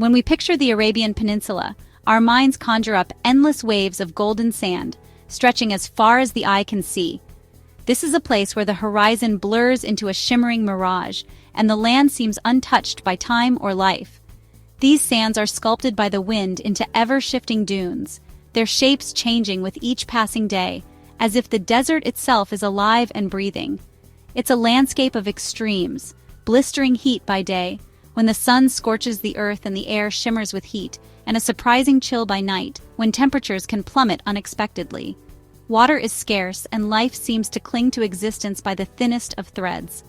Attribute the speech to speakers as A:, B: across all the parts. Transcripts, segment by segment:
A: When we picture the Arabian Peninsula, our minds conjure up endless waves of golden sand, stretching as far as the eye can see. This is a place where the horizon blurs into a shimmering mirage, and the land seems untouched by time or life. These sands are sculpted by the wind into ever-shifting dunes, their shapes changing with each passing day, as if the desert itself is alive and breathing. It's a landscape of extremes, blistering heat by day, when the sun scorches the earth and the air shimmers with heat, and a surprising chill by night, when temperatures can plummet unexpectedly. Water is scarce, and life seems to cling to existence by the thinnest of threads.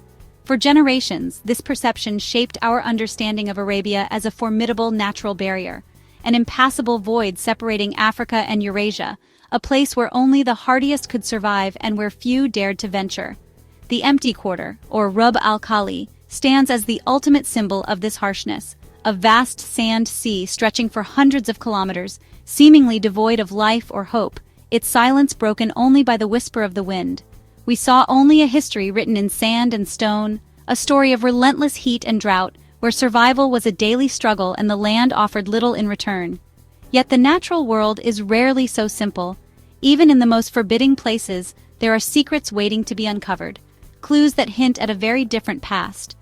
A: For generations, this perception shaped our understanding of Arabia as a formidable natural barrier, an impassable void separating Africa and Eurasia, a place where only the hardiest could survive and where few dared to venture. The empty quarter, or Rub al-Khali, stands as the ultimate symbol of this harshness, a vast sand sea stretching for hundreds of kilometers, seemingly devoid of life or hope, its silence broken only by the whisper of the wind. We saw only a history written in sand and stone, a story of relentless heat and drought, where survival was a daily struggle and the land offered little in return. Yet the natural world is rarely so simple. Even in the most forbidding places, there are secrets waiting to be uncovered, clues that hint at a very different past.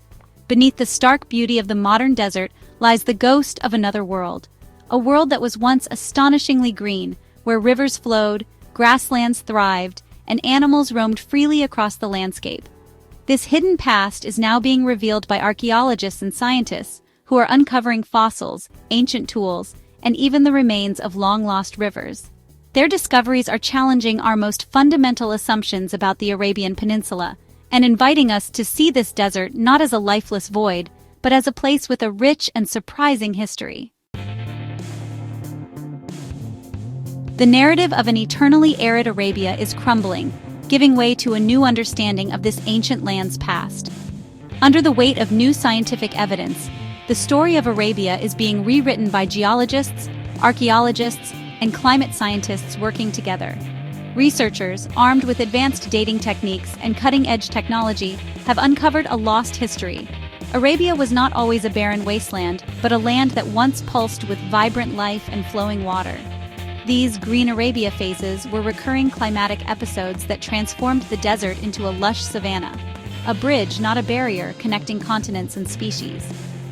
A: Beneath the stark beauty of the modern desert lies the ghost of another world, a world that was once astonishingly green, where rivers flowed, grasslands thrived, and animals roamed freely across the landscape. This hidden past is now being revealed by archaeologists and scientists who are uncovering fossils, ancient tools, and even the remains of long-lost rivers. Their discoveries are challenging our most fundamental assumptions about the Arabian Peninsula and inviting us to see this desert not as a lifeless void, but as a place with a rich and surprising history. The narrative of an eternally arid Arabia is crumbling, giving way to a new understanding of this ancient land's past. Under the weight of new scientific evidence, the story of Arabia is being rewritten by geologists, archaeologists, and climate scientists working together. Researchers, armed with advanced dating techniques and cutting-edge technology, have uncovered a lost history. Arabia was not always a barren wasteland, but a land that once pulsed with vibrant life and flowing water. These Green Arabia phases were recurring climatic episodes that transformed the desert into a lush savanna, a bridge, not a barrier, connecting continents and species.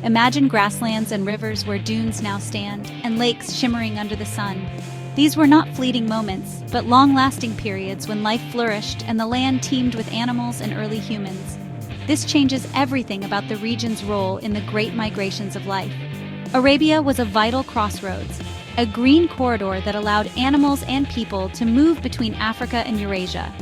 A: Imagine grasslands and rivers where dunes now stand, and lakes shimmering under the sun. These were not fleeting moments, but long-lasting periods when life flourished and the land teemed with animals and early humans. This changes everything about the region's role in the great migrations of life. Arabia was a vital crossroads, a green corridor that allowed animals and people to move between Africa and Eurasia.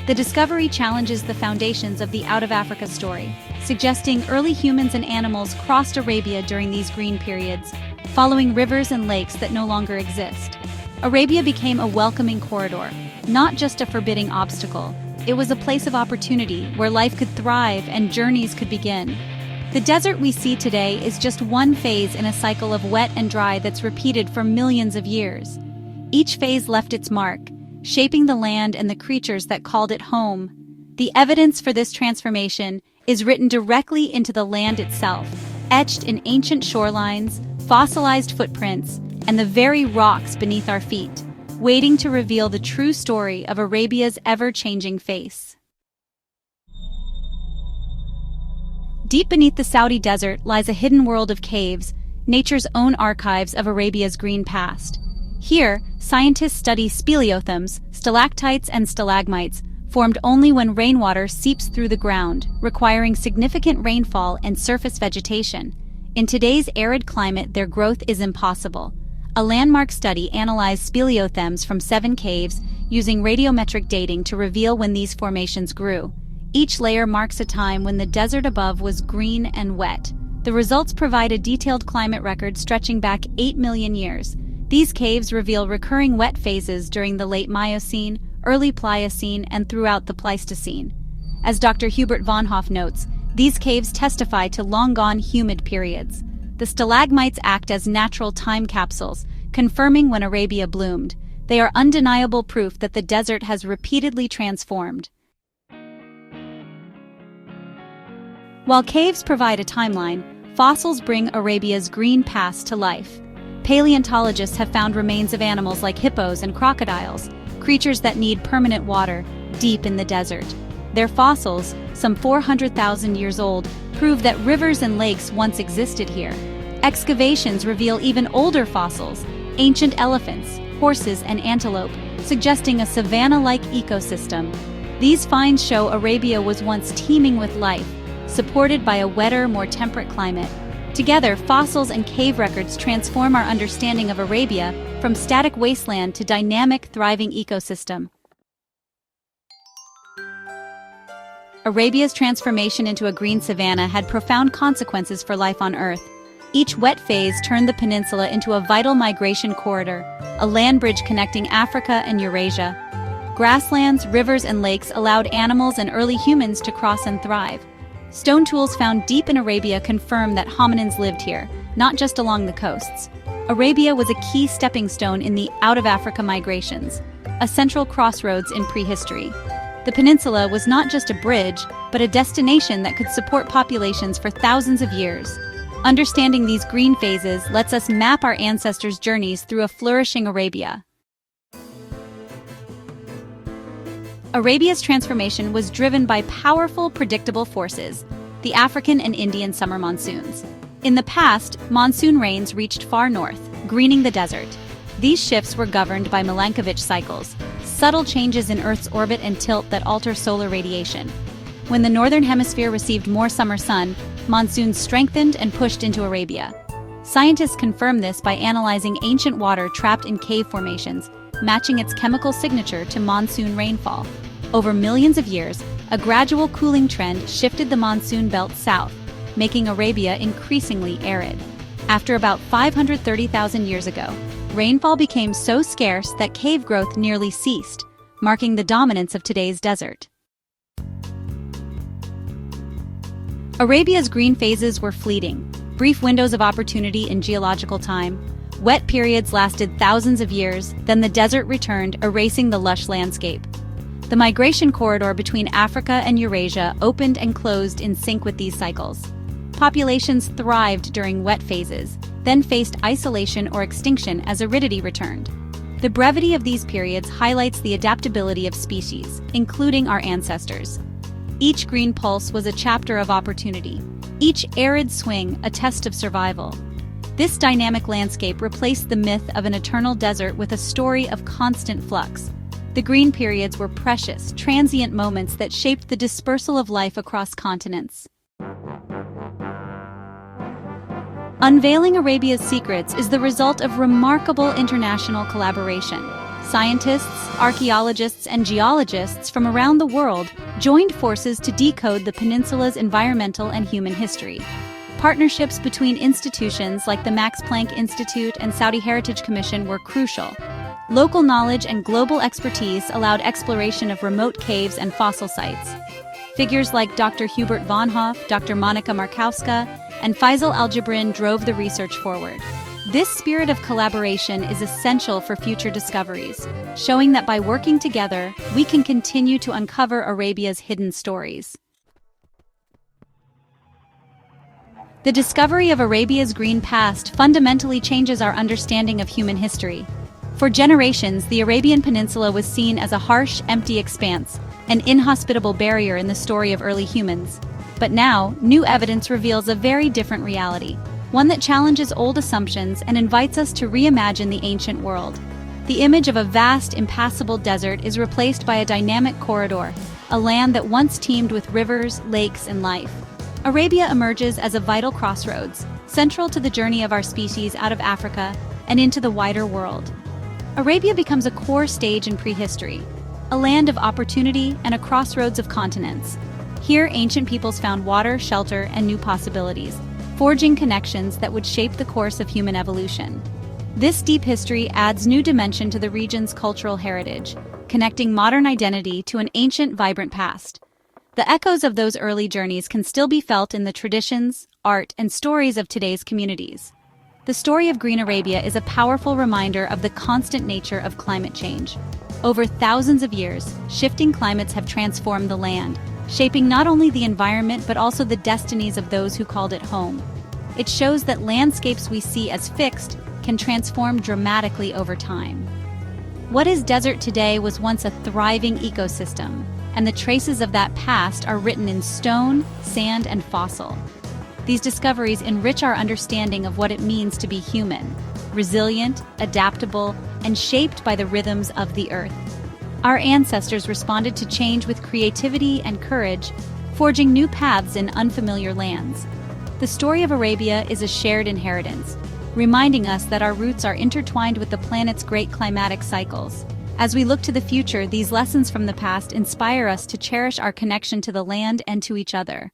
A: The discovery challenges the foundations of the Out of Africa story, suggesting early humans and animals crossed Arabia during these green periods, following rivers and lakes that no longer exist. Arabia became a welcoming corridor, not just a forbidding obstacle. It was a place of opportunity where life could thrive and journeys could begin. The desert we see today is just one phase in a cycle of wet and dry that's repeated for millions of years. Each phase left its mark, shaping the land and the creatures that called it home. The evidence for this transformation is written directly into the land itself, etched in ancient shorelines, fossilized footprints, and the very rocks beneath our feet, waiting to reveal the true story of Arabia's ever-changing face. Deep beneath the Saudi desert lies a hidden world of caves, nature's own archives of Arabia's green past. Here, scientists study speleothems, stalactites and stalagmites, formed only when rainwater seeps through the ground, requiring significant rainfall and surface vegetation. In today's arid climate, their growth is impossible. A landmark study analyzed speleothems from 7 caves using radiometric dating to reveal when these formations grew. Each layer marks a time when the desert above was green and wet. The results provide a detailed climate record stretching back 8 million years. These caves reveal recurring wet phases during the late Miocene, early Pliocene, and throughout the Pleistocene. As Dr. Hubert von Hoff notes, these caves testify to long-gone humid periods. The stalagmites act as natural time capsules, confirming when Arabia bloomed. They are undeniable proof that the desert has repeatedly transformed. While caves provide a timeline, fossils bring Arabia's green past to life. Paleontologists have found remains of animals like hippos and crocodiles, creatures that need permanent water, deep in the desert. Their fossils, some 400,000 years old, prove that rivers and lakes once existed here. Excavations reveal even older fossils, ancient elephants, horses, and antelope, suggesting a savanna-like ecosystem. These finds show Arabia was once teeming with life, supported by a wetter, more temperate climate. Together, fossils and cave records transform our understanding of Arabia from static wasteland to dynamic, thriving ecosystem. Arabia's transformation into a green savanna had profound consequences for life on Earth. Each wet phase turned the peninsula into a vital migration corridor, a land bridge connecting Africa and Eurasia. Grasslands, rivers, and lakes allowed animals and early humans to cross and thrive. Stone tools found deep in Arabia confirm that hominins lived here, not just along the coasts. Arabia was a key stepping stone in the out-of-Africa migrations, a central crossroads in prehistory. The peninsula was not just a bridge, but a destination that could support populations for thousands of years. Understanding these green phases lets us map our ancestors' journeys through a flourishing Arabia. Arabia's transformation was driven by powerful, predictable forces, the African and Indian summer monsoons. In the past, monsoon rains reached far north, greening the desert. These shifts were governed by Milankovitch cycles, subtle changes in Earth's orbit and tilt that alter solar radiation. When the northern hemisphere received more summer sun, monsoons strengthened and pushed into Arabia. Scientists confirm this by analyzing ancient water trapped in cave formations, matching its chemical signature to monsoon rainfall. Over millions of years, a gradual cooling trend shifted the monsoon belt south, making Arabia increasingly arid. After about 530,000 years ago, rainfall became so scarce that cave growth nearly ceased, marking the dominance of today's desert. Arabia's green phases were fleeting, brief windows of opportunity in geological time. Wet periods lasted thousands of years, then the desert returned, erasing the lush landscape. The migration corridor between Africa and Eurasia opened and closed in sync with these cycles. Populations thrived during wet phases, then faced isolation or extinction as aridity returned. The brevity of these periods highlights the adaptability of species, including our ancestors. Each green pulse was a chapter of opportunity, each arid swing a test of survival. This dynamic landscape replaced the myth of an eternal desert with a story of constant flux. The green periods were precious, transient moments that shaped the dispersal of life across continents. Unveiling Arabia's secrets is the result of remarkable international collaboration. Scientists, archaeologists, and geologists from around the world joined forces to decode the peninsula's environmental and human history. Partnerships between institutions like the Max Planck Institute and Saudi Heritage Commission were crucial. Local knowledge and global expertise allowed exploration of remote caves and fossil sites. Figures like Dr. Hubert von Hoff, Dr. Monika Markowska, and Faisal Al-Jabrin drove the research forward. This spirit of collaboration is essential for future discoveries, showing that by working together, we can continue to uncover Arabia's hidden stories. The discovery of Arabia's green past fundamentally changes our understanding of human history. For generations, the Arabian Peninsula was seen as a harsh, empty expanse, an inhospitable barrier in the story of early humans. But now, new evidence reveals a very different reality, one that challenges old assumptions and invites us to reimagine the ancient world. The image of a vast, impassable desert is replaced by a dynamic corridor, a land that once teemed with rivers, lakes, and life. Arabia emerges as a vital crossroads, central to the journey of our species out of Africa and into the wider world. Arabia becomes a core stage in prehistory, a land of opportunity and a crossroads of continents. Here, ancient peoples found water, shelter, and new possibilities, forging connections that would shape the course of human evolution. This deep history adds new dimension to the region's cultural heritage, connecting modern identity to an ancient, vibrant past. The echoes of those early journeys can still be felt in the traditions, art, and stories of today's communities. The story of Green Arabia is a powerful reminder of the constant nature of climate change. Over thousands of years, shifting climates have transformed the land, shaping not only the environment but also the destinies of those who called it home. It shows that landscapes we see as fixed can transform dramatically over time. What is desert today was once a thriving ecosystem, and the traces of that past are written in stone, sand, and fossil. These discoveries enrich our understanding of what it means to be human, resilient, adaptable, and shaped by the rhythms of the earth. Our ancestors responded to change with creativity and courage, forging new paths in unfamiliar lands. The story of Arabia is a shared inheritance, reminding us that our roots are intertwined with the planet's great climatic cycles. As we look to the future, these lessons from the past inspire us to cherish our connection to the land and to each other.